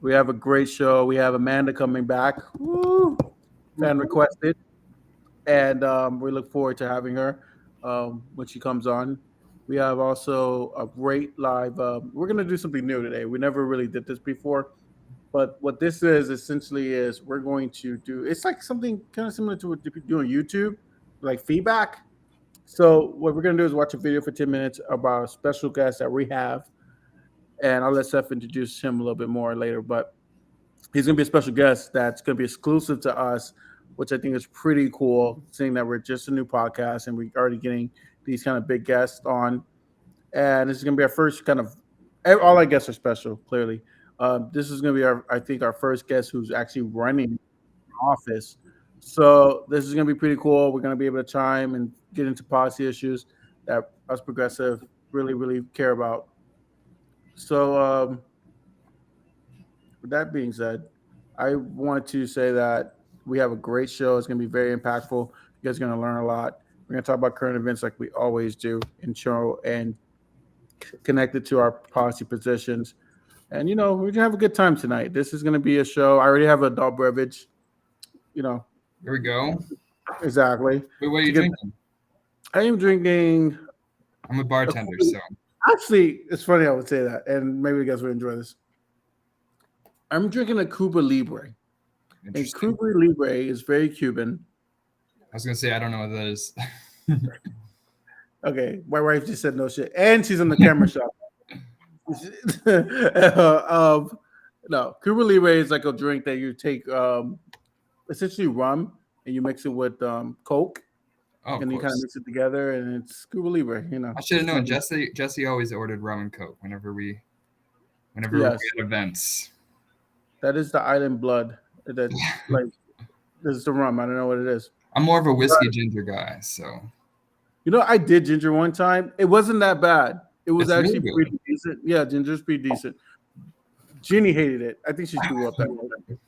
We have a great show. We have Amanda coming back. Woo! Fan requested. And we look forward to having her when she comes on. We have also a great live. We're going to do something new today. We never really did this before. But what this is essentially is we're going to do, it's like something kind of similar to what you do on YouTube, like feedback. So what we're gonna do is watch a video for 10 minutes about a special guest that we have, and I'll let Seth introduce him a little bit more later. But he's gonna be a special guest that's gonna be exclusive to us, which I think is pretty cool. Seeing that we're just a new podcast and we're already getting these kind of big guests on, and this is gonna be our first kind of all our guests are special. Clearly, this is gonna be our I think our first guest who's actually running office. So this is going to be pretty cool. We're going to be able to chime and get into policy issues that us progressive really care about. So with that being said, I want to say that we have a great show. It's going to be very impactful. You guys are going to learn a lot. We're going to talk about current events like we always do and show and connect it to our policy positions. And we're gonna have a good time tonight. This is gonna be a show. I already have adult beverage. You know, Here we go. exactly. Wait, what are To you get, drinking? I am drinking. I'm a bartender, so Actually, it's funny I would say that, and maybe you guys will enjoy this. I'm drinking a Cuba Libre, and interesting. Cuba Libre is very Cuban. I was gonna say I don't know what that is. Okay, my wife just said no shit, and she's in the camera shop. No, Cuba Libre is like a drink that you take, essentially rum, and you mix it with Coke, Oh, of and you kind of course. mix it together, and it's Cuba Libre. I should have It's known. not. Jesse always ordered rum and coke whenever we Yes, had events. that is the island blood. That like this is the rum. I don't know what it is. I'm more of a whiskey But ginger guy, so I did ginger one time. It wasn't that bad. It was it's really actually good. pretty decent. Yeah, ginger's pretty decent. Jeannie hated it. I think she threw up that night.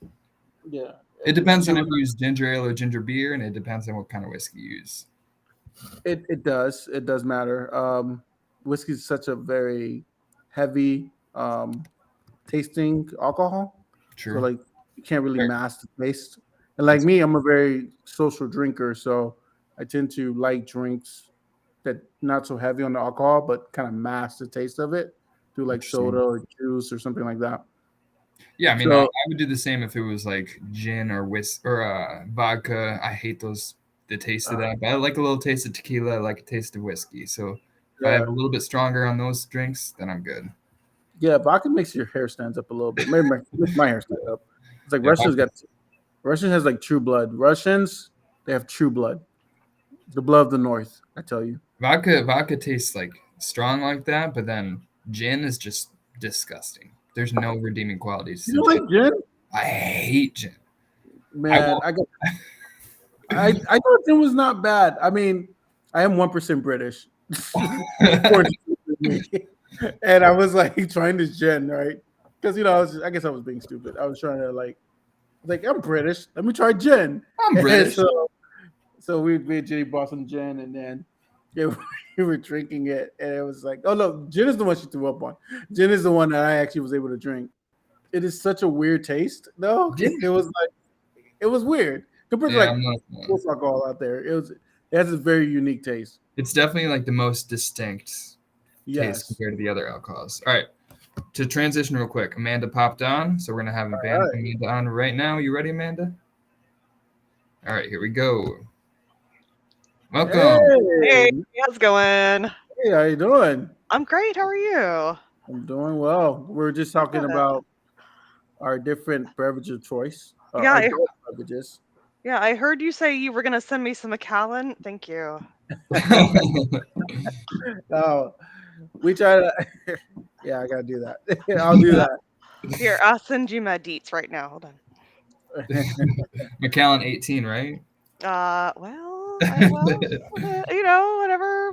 Yeah, It depends she on if was. you use ginger ale or ginger beer, and it depends on what kind of whiskey you use. It does. It does matter. Whiskey is such a very heavy tasting alcohol, so True. like you can't really Fair. mask the taste. And like That's me, I'm a very social drinker, so I tend to like drinks that not so heavy on the alcohol, but kind of mask the taste of it through like soda interesting. or juice or something like that. Yeah, I mean, I So would do the same if it was like gin or vodka. I hate the taste of uh, that, but I like a little taste of tequila. I like a taste of whiskey. So if I have yeah, a little bit stronger on those drinks, then I'm good. yeah, vodka makes your hair stands up a little bit. Maybe makes my hair stand up. It's like Yeah, vodka, Russian has like true blood. Russians, they have true blood, the blood of the North. I tell you. vodka tastes like strong like that, but then gin is just disgusting. There's no redeeming qualities You to don't gin. like gin, I hate gin. I man. won't. I thought gin was not bad. I mean, I am 1% British, according to me, and I was like trying this gin right because I guess I was being stupid. I was trying to like I'm British. Let me try gin, I'm and British. so we had Jenny bought some gin, and then yeah, we were drinking it, and it was like, oh no, gin is the one she threw up on. Gin is the one that I actually was able to drink. It is such a weird taste, though. Gin. It was weird compared to Yeah, like I'm not a fan. most alcohol out there. It has a very unique taste. It's definitely like the most distinct taste Yes. compared to the other alcohols. All right, to transition real quick, Amanda popped on, so we're gonna have All right. Amanda on right now. You ready, Amanda? All right, here we go. Welcome. Hey, Hey, how's it going? hey, how you doing? I'm great. How are you? I'm doing well. We were just talking Good. about our different beverage of choice, Yeah, our adult beverages. yeah, I heard you say you were gonna send me some Macallan. Thank you. Oh, we try to. Yeah, I gotta do that. I'll do that. Here, I'll send you my deets right now. Hold on. McAllen 18, right?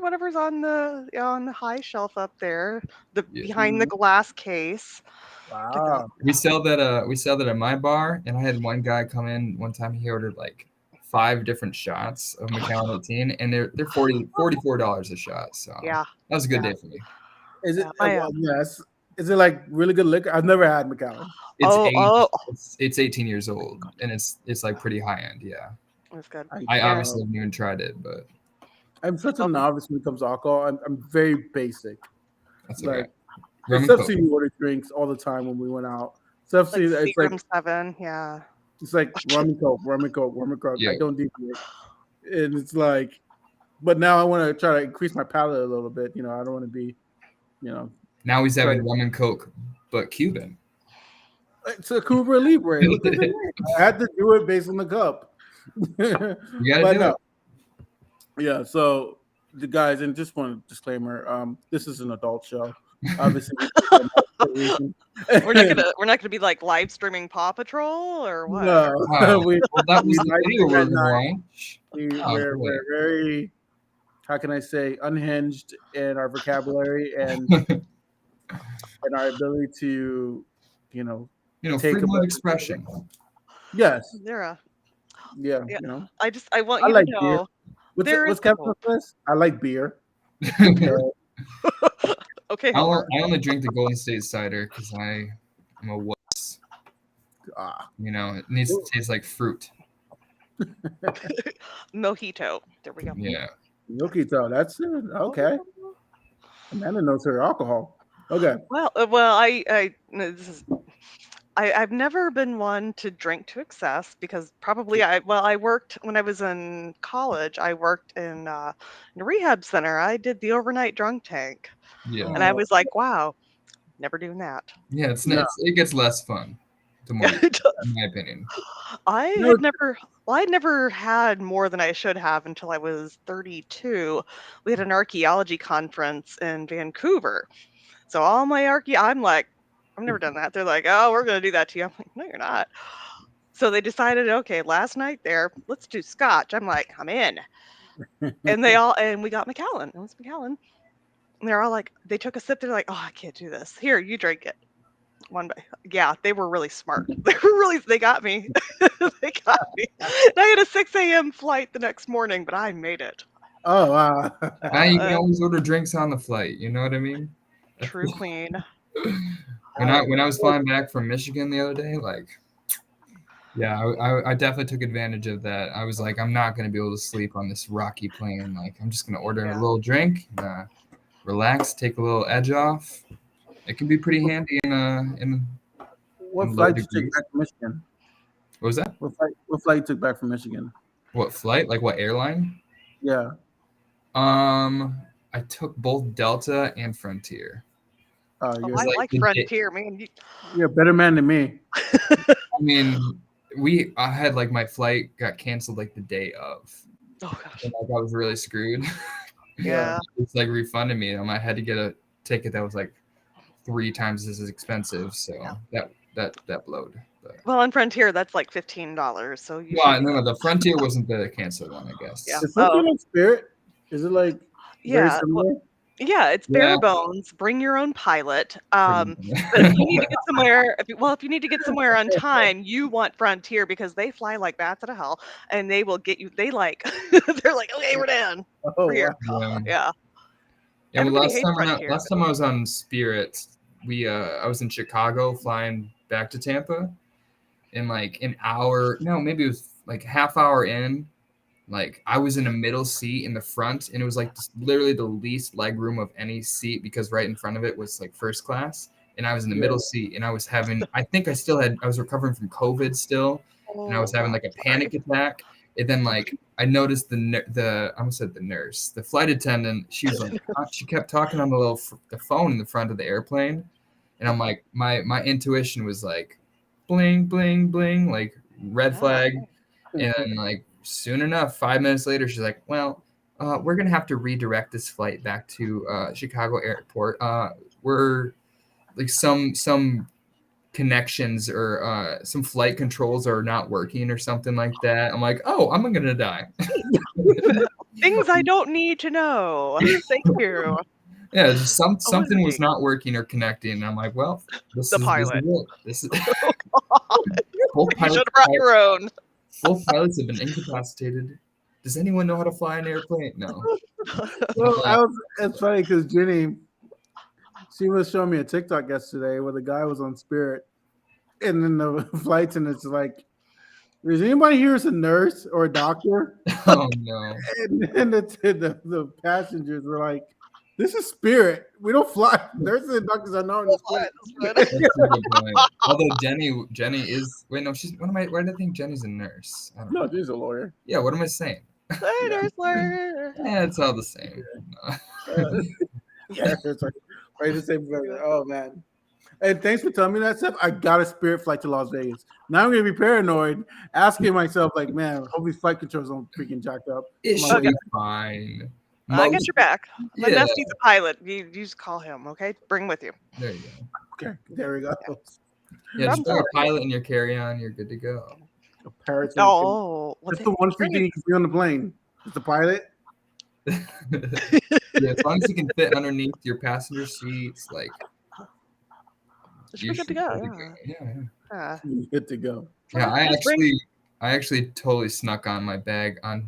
Whatever's on the high shelf up there, the Yeah. behind the glass case. Get that. Wow. We sell that at my bar, and I had one guy come in one time. He ordered like 5 different shots of McAllen 18, and they're $44 a shot. So Yeah, that was a good yeah, day for me. Is it? yeah. My Well, yes. Is it like really good liquor? I've never had Macallan. It's Oh, aged. It's 18 years old, and it's like pretty high end. Yeah, that's good. I Aaron, obviously haven't even tried it, but I'm such a oh, novice when it comes to alcohol. I'm very basic. that's okay. Like Rum and Steph Coke. seen me order drinks all the time when we went out. Steph like seen Seagram 7, yeah. it's like rum and coke, rum and coke, rum and coke. I Yeah. don't deviate, and it's like, but now I want to try to increase my palate a little bit. You know, I don't want to be, you know, Now he's having Right. rum and Coke, but Cuban. it's a Cuba Libre. Look at the name. I had to do it based on the cup. You You gotta do it. Yeah, so the guys, and just one disclaimer, this is an adult show. Obviously, We're not gonna be like live streaming Paw Patrol or what? no, Wow. we, Well, that was we the might video do we're that gonna night. watch. Oh, We're boy. very, how can I say, unhinged in our vocabulary and our ability to, you know, take freedom a of expression. yes, There, yeah, yeah. you know, I want I you like to beer. know there is What's Captain hope. List? I like beer. Okay, I Homer. only drink the Golden State cider because I'm a wuss. Ah, It needs to taste like fruit. Mojito. There we go. Yeah. Yokito, that's it. Okay. Amanda knows her alcohol. Okay. Well, no, this is. I've never been one to drink to excess because probably I worked when I was in college. I worked in a rehab center. I did the overnight drunk tank, Yeah. and I was like, wow, never doing that. Yeah. No. It gets less fun the more you do, in my opinion. I No, had never, well, I'd never had more than I should have until I was 32. We had an archaeology conference in Vancouver. So all my I'm like, I've never done that. They're like, oh, we're going to do that to you. I'm like, no, you're not. So they decided, okay, last night there, let's do scotch. I'm like, I'm in. And we got Macallan. It was Macallan. And they're all like, they took a sip. They're like, oh, I can't do this. Here, you drink it. Yeah, they were really smart. They got me. They got me. And I had a 6 a.m. flight the next morning, but I made it. Oh wow. Now you can always order drinks on the flight. You know what I mean? True queen. When I was flying back from Michigan the other day, like, yeah, I definitely took advantage of that. I was like, I'm not gonna be able to sleep on this rocky plane. Like, I'm just gonna order a little drink, relax, take a little edge off. It can be pretty handy in What low flight did you degrees. take back from Michigan? What was that? What flight you took back from Michigan? What flight? Like what airline? Yeah. I took both Delta and Frontier. Oh, You're I like the Frontier, man. you're a better man than me. I mean, I had like my flight got canceled like the day of, Oh gosh. and like I was really screwed. Yeah. It's like refunded me, and I had to get a ticket that was like 3 times as expensive. So that blowed. But. Well, on Frontier, that's like $15. So you Well, should. no, the Frontier wasn't the canceled one, I guess. Yeah. Is something like Spirit? Is it like very Yeah. similar? Yeah, it's Yeah. bare bones. Bring your own pilot. Pretty But if you need to get somewhere, if you need to get somewhere on time, you want Frontier because they fly like bats out of hell, and they will get you. They're like, okay, we're down. Oh We're here. wow. Yeah. Yeah, well, Everybody hates Frontier. last time I was on Spirit, I was in Chicago flying back to Tampa, and like an hour, no, maybe it was like half hour in, like I was in a middle seat in the front, and it was like literally the least leg room of any seat because right in front of it was like first class, and I was in the middle seat, and I was recovering from COVID still, and I was having like a panic attack. And then like I noticed I almost said the nurse, the flight attendant. She was like, she kept talking on the phone in the front of the airplane, and I'm like, my intuition was like, bling bling bling, like red flag, and then like soon enough, 5 minutes later, she's like, well, we're gonna have to redirect this flight back to Chicago Airport. We're like some connections or some flight controls are not working or something like that. I'm like, oh, I'm gonna die. Things I don't need to know. Thank you. Yeah, just something was not working or connecting. And I'm like, well, this is pilot. This is You should have brought your own. Both pilots have been incapacitated. Does anyone know how to fly an airplane? No. Well, it's funny because Jenny, She was showing me a TikTok yesterday where the guy was on Spirit, and then the flight attendant's like, "Is anybody here as a nurse or a doctor?" Oh no. And the passengers were like, "This is Spirit. We don't fly. Nurses and doctors are not on this plane." That's a good point. Although Jenny is wait, no, she's what am I why did I think Jenny's a nurse? I don't know. No, she's a lawyer. Yeah, what am I saying? Later, Slayer. Yeah, it's all the same. No. Yeah, it's right the same. Oh man. And thanks for telling me that stuff. I got a Spirit flight to Las Vegas. Now I'm gonna be paranoid, asking myself, like, man, hope these flight controls don't freaking jack up. It I'm should like, be fine. I got your back. My Yeah. bestie's a pilot. You just call him, okay? Bring him with you. There you go. okay, there we go. Yeah, just I'm bring a sorry. pilot in your carry-on, you're good to go. A parrot. Oh, well, That's the one free thing you can be on the plane. Is the pilot. Yeah, as long as you can fit underneath your passenger seats, like should be good to go. Yeah. Yeah. You're good to go. Yeah, Just I actually totally snuck on my bag on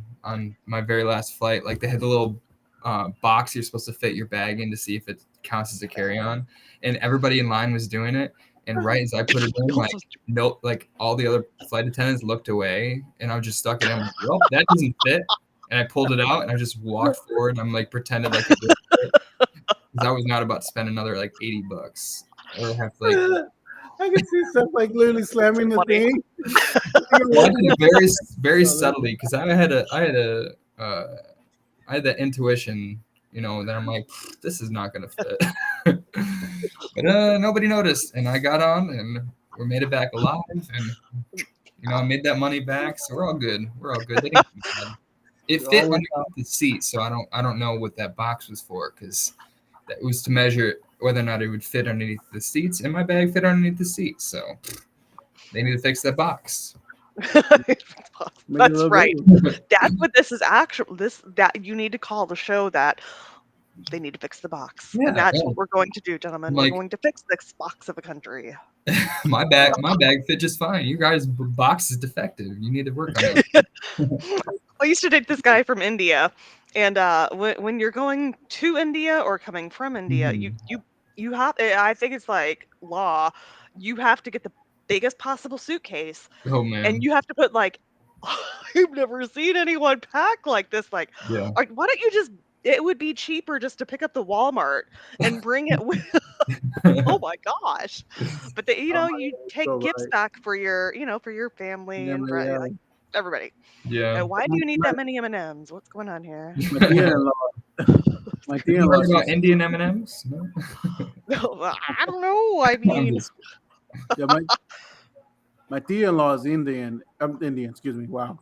my very last flight. Like they had the little box you're supposed to fit your bag in to see if it counts as a carry-on, and everybody in line was doing it. And right as I put it in, like all the other flight attendants looked away, and I was just stuck it in. Like, well, that doesn't fit. And I pulled it out, and I just walked forward, and I'm like pretended like it didn't fit, because I was not about to spend another like $80 or have to like. I can see stuff like literally slamming the thing. Well, I did it very, very subtly because I had that intuition, that I'm like, this is not gonna fit. But nobody noticed, and I got on, and we made it back alive, and I made that money back, so we're all good. We're all good. They didn't get mad. It fit underneath the seat, so I don't know what that box was for, because that was to measure whether or not it would fit underneath the seats, and my bag fit underneath the seats, so they need to fix that box. That's right. That's what this is actually. That you need to call the show that they need to fix the box, and that's what we're going to do, gentlemen. We're going to fix this box of a country. My bag fit just fine. You guys' box is defective. You need to work on it. I used to date this guy from India, and when you're going to India or coming from India, you have. I think it's like law. You have to get the biggest possible suitcase. Oh man! And you have to put like, I've never seen anyone pack like this. Like, yeah. Why don't you just? It would be cheaper just to pick up the Walmart and bring it with. Oh my gosh! But you take gifts back for your, for your family and friends, like everybody. Yeah. Why do you need that many M&Ms? What's going on here? My you heard about Indian M&Ms? No? No, I don't know. I mean, yeah, my tia-in-law is Indian. I'm Indian. Excuse me. Wow.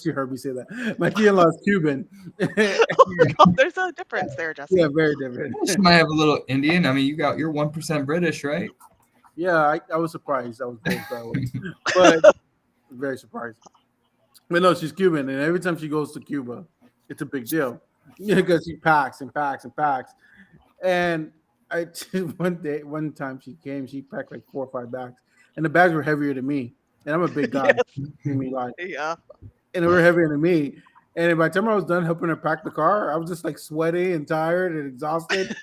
She heard me say that. My tia-in-law is Cuban. There's a difference there, Jesse. Yeah, very different. She might have a little Indian. I mean, you're 1% British, right? Yeah, I was surprised. I was both that way, but very surprised. But no, she's Cuban, and every time she goes to Cuba, it's a big deal. Yeah, because she packs and packs and packs. And one time she came, she packed like 4 or 5 bags, and the bags were heavier than me. And I'm a big guy. Yeah. And they were heavier than me. And by the time I was done helping her pack the car, I was just like sweaty and tired and exhausted.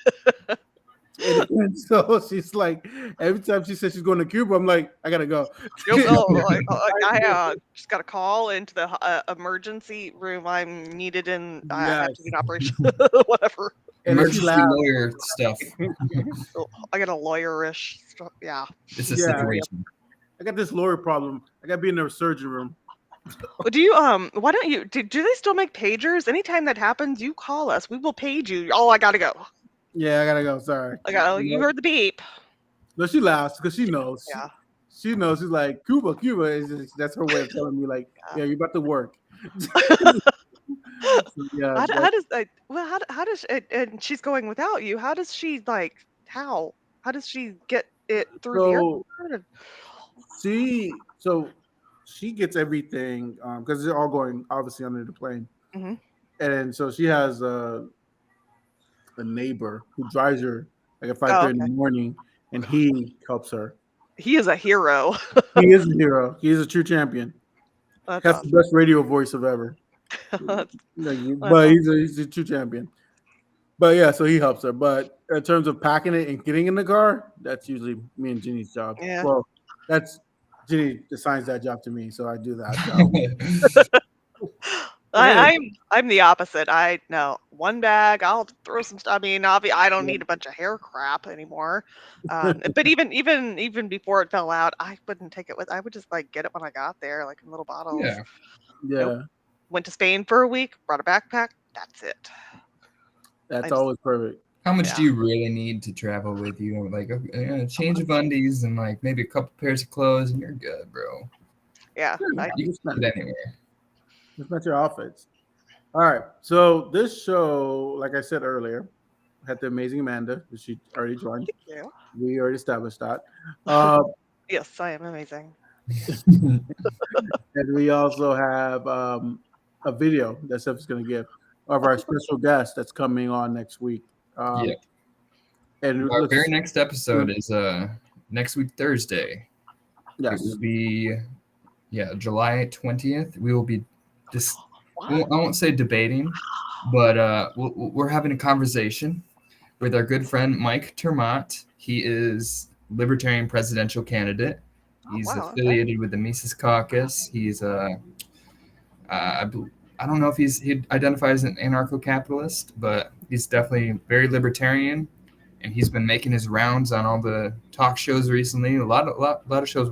And so she's like, every time she says she's going to Cuba, I'm like, I gotta go. I just got a call into the emergency room. I'm needed in. I have to be in operation. Whatever. And emergency lawyer stuff. I got a lawyerish stuff. Yeah. It's a situation. I got this lawyer problem. I gotta be in the surgery room. Do you why don't you do they still make pagers? Anytime that happens, you call us. We will page you. Oh, I gotta go. Yeah, I gotta go. Sorry. You heard the beep. No, she laughs because she knows. Yeah. She knows. She's like, Cuba that's her way of telling me, like, yeah, you're about to work. So, yeah. How does and she's going without you. How does she how does she get it through the airport? She gets everything because they're all going obviously under the plane. Mm-hmm. And so she has a neighbor who drives her like at 5:30 in the morning, and he helps her. He is a hero. He is a hero. He is a true champion. That's awesome. The best radio voice of ever. But he's a true champion. But yeah, so he helps her. But in terms of packing it and getting in the car, that's usually me and Ginny's job. Yeah. Well, that's Ginny assigns that job to me, so I do that job. Yeah. I'm the opposite. I no one bag. I'll throw some stuff. I mean, I don't need a bunch of hair crap anymore. But even before it fell out, I wouldn't take it with. I would just like get it when I got there, like in little bottles. Yeah. Nope. Yeah, Went to Spain for a week. Brought a backpack. That's it. that's I just always perfect. How much Yeah. do you really need to travel with you? Like a change of undies and like maybe a couple pairs of clothes, and you're good, bro. yeah. Yeah, I, You just can not, get anywhere. just not your outfits. All right. So this show, like I said earlier, had the amazing Amanda, who she already joined. thank you. We already established that. Uh, Yes, I am amazing. and we also have a video that Seth's going to give of our special guest that's coming on next week. Yeah. And it Our very looks, next episode is next week Thursday. It yes. will be July 20th. We will be I won't say debating, but we're having a conversation with our good friend Mike Termont. He is Libertarian presidential candidate. He's Wow. Okay. affiliated with the Mises Caucus. He's I don't know if he identifies as an anarcho-capitalist, but he's definitely very libertarian, and he's been making his rounds on all the talk shows recently. A lot of shows